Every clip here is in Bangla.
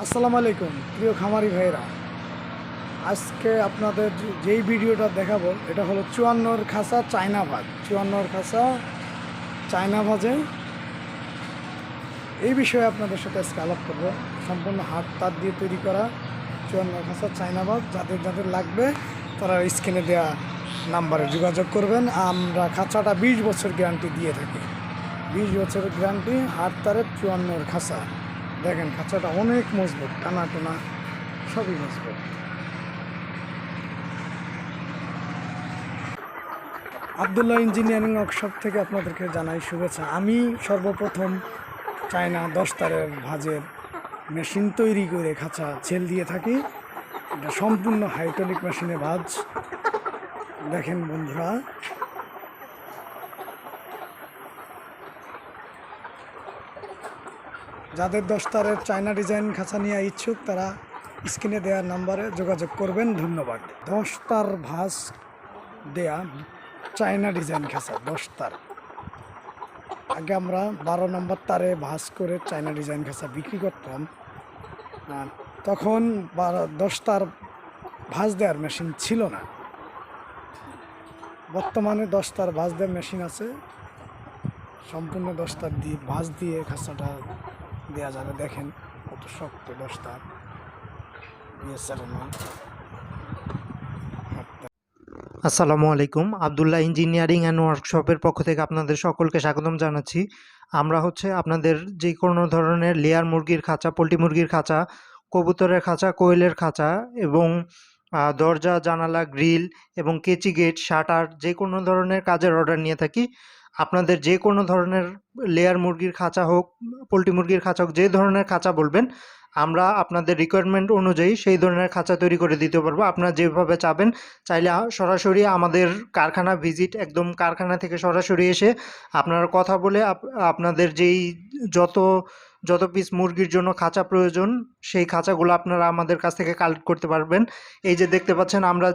আসসালামু আলাইকুম প্রিয় খামারি ভাইরা। আজকে আপনাদের যেই ভিডিওটা দেখাবো এটা হলো 54 খাঁচা চায়না ভাজ। 54 খাঁচা চায়না ভাজে এই বিষয়ে আপনাদের সাথে আজকে আলাপ করব। সম্পূর্ণ হাত তার দিয়ে তৈরি করা 54 খাঁচা চায়না ভাজ। যাদের যাদের লাগবে তারা স্ক্রিনে দেওয়া নাম্বারে যোগাযোগ করবেন। আমরা খাঁচাটা 20 বছর গ্যারান্টি দিয়ে থাকি। 20 বছরের গ্যারান্টি, হাত তারের 54 খাঁচা। দেখেন খাঁচাটা অনেক মজবুত, টানা টানা সবই মজবুত। আবদুল্লাহ ইঞ্জিনিয়ারিং ওয়ার্কশপ থেকে আপনাদেরকে জানাই শুভেচ্ছা। আমি সর্বপ্রথম চায়না 10 তারের ভাঁজের মেশিন তৈরি করে খাঁচা ছেল দিয়ে থাকি। এটা সম্পূর্ণ হাইড্রোলিক মেশিনে ভাঁজ। দেখেন বন্ধুরা, যাদের 10 তারের চায়না ডিজাইন খাঁচা নিয়ে ইচ্ছুক তারা স্ক্রিনে দেওয়ার নাম্বারে যোগাযোগ করবেন। ধন্যবাদ। 10 তার ভাঁজ দেয়া চায়না ডিজাইন খাঁচা 10 তার। আগে আমরা 12 নম্বর তারে ভাঁজ করে চায়না ডিজাইন খাঁচা বিক্রি করতাম। তখন 10 তার ভাঁজ দেওয়ার মেশিন ছিল না। বর্তমানে 10 তার ভাঁজ দেওয়ার মেশিন আছে। সম্পূর্ণ 10 তার দিয়ে ভাঁজ দিয়ে খাঁচাটা দেওয়া যাবে। দেখেন কত শক্ত 10 তার। আসসালামু আলাইকুম। আবদুল্লাহ ইঞ্জিনিয়ারিং অ্যান্ড ওয়ার্কশপের পক্ষ থেকে আপনাদের সকলকে স্বাগতম জানাচ্ছি। আমরা আপনাদের যে কোনো ধরনের লেয়ার মুরগির খাঁচা, পোলট্রি মুরগির খাঁচা, কবুতরের খাঁচা, কোয়েলের খাঁচা এবং দরজা, জানালা, গ্রিল এবং কেচি গেট, শাটার যে কোনো ধরনের কাজের অর্ডার নিয়ে থাকি। আপনাদের যে কোনো ধরনের লেয়ার মুরগির খাঁচা হোক, পোলট্রি মুরগির খাঁচা হোক, যে ধরনের খাঁচা বলবেন আমরা আপনাদের রিকোয়ারমেন্ট অনুযায়ী সেই ধরনের খাঁচা তৈরি করে দিতে পারবো। আপনারা যেভাবে চাবেন, চাইলে সরাসরি আমাদের কারখানা ভিজিট, একদম কারখানা থেকে সরাসরি এসে আপনারা কথা বলে আপনাদের যেই যত যত পিস মুরগির জন্য খাঁচা প্রয়োজন সেই খাঁচাগুলো আপনারা আমাদের কাছ থেকে কালেক্ট করতে পারবেন। এই যে দেখতে পাচ্ছেন, আমরা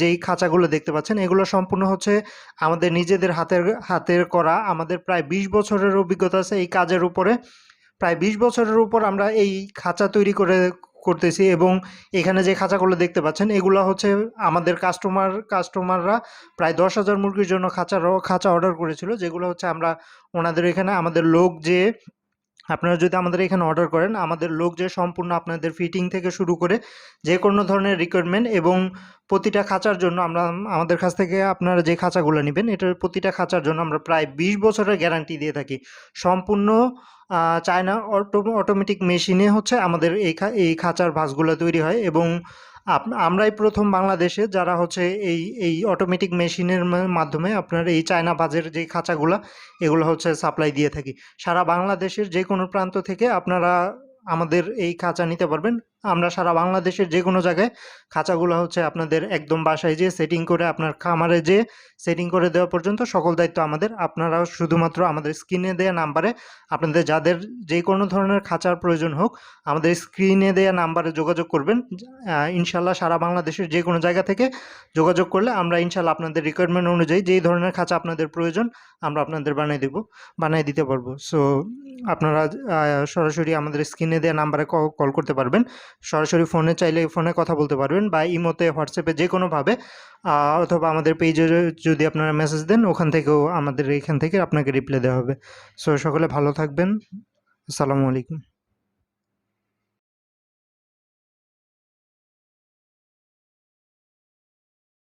যেই খাঁচাগুলো দেখতে পাচ্ছেন এগুলো সম্পূর্ণ হচ্ছে আমাদের নিজেদের হাতের করা। আমাদের প্রায় 20 বছরের অভিজ্ঞতা আছে এই কাজের উপরে। প্রায় 20 বছরের উপর আমরা এই খাঁচা তৈরি করতেছি এবং এখানে যে খাঁচাগুলো দেখতে পাচ্ছেন এগুলো হচ্ছে আমাদের কাস্টমাররা প্রায় 10,000 মুরগির জন্য খাঁচা অর্ডার করেছিল, যেগুলো হচ্ছে আমরা ওনাদের এখানে আমাদের লোক যে আপনারা যদি আমাদের এখানে অর্ডার করেন, আমাদের লোক যে সম্পূর্ণ আপনাদের ফিটিং থেকে শুরু করে যে কোনো ধরনের রিকোয়ারমেন্ট এবং প্রতিটা খাঁচার জন্য আমরা আমাদের কাছ থেকে আপনারা যে খাঁচাগুলো নেবেন এটার প্রতিটা খাঁচার জন্য আমরা প্রায় 20 বছরের গ্যারান্টি দিয়ে থাকি। সম্পূর্ণ চায়না অটোমেটিক মেশিনে হচ্ছে আমাদের এই খাঁচার ভাঁজগুলো তৈরি হয় এবং আমরাই প্রথম বাংলাদেশে যারা হচ্ছে এই অটোমেটিক মেশিনের মাধ্যমে আপনার এই চায়না ভাঁজের যে খাঁচাগুলো এগুলো হচ্ছে সাপ্লাই দিয়ে থাকি। সারা বাংলাদেশের যে কোনো প্রান্ত থেকে আপনারা আমাদের এই খাঁচা নিতে পারবেন। আমরা সারা বাংলাদেশের যে কোনো জায়গায় খাঁচাগুলো হচ্ছে আপনাদের একদম বাসায় যেয়ে সেটিং করে আপনার খামারে যেয়ে সেটিং করে দেওয়া পর্যন্ত সকল দায়িত্ব আমাদের। আপনারাও শুধুমাত্র আমাদের স্ক্রিনে দেওয়া নাম্বারে আপনাদের যাদের যে কোনো ধরনের খাঁচার প্রয়োজন হোক আমাদের স্ক্রিনে দেওয়া নাম্বারে যোগাযোগ করবেন। ইনশাল্লাহ সারা বাংলাদেশের যে কোনো জায়গা থেকে যোগাযোগ করলে আমরা ইনশাল্লাহ আপনাদের রিকোয়ারমেন্ট অনুযায়ী যেই ধরনের খাঁচা আপনাদের প্রয়োজন আমরা আপনাদের বানিয়ে দিতে পারবো। সো আপনারা সরাসরি আমাদের স্ক্রিনে দেওয়া নাম্বারে কল করতে পারবেন। সরাসরি ফোনে চাইলে ফোনে কথা বলতে পারবেন বা ইমোতে, হোয়াটসঅ্যাপে যে কোনোভাবে, অথবা আমাদের পেজে যদি আপনারা মেসেজ দেন ওখান থেকেও আমাদের এখান থেকে আপনাকে রিপ্লাই দেওয়া হবে। সো সকলে ভালো থাকবেন। আসসালামু আলাইকুম।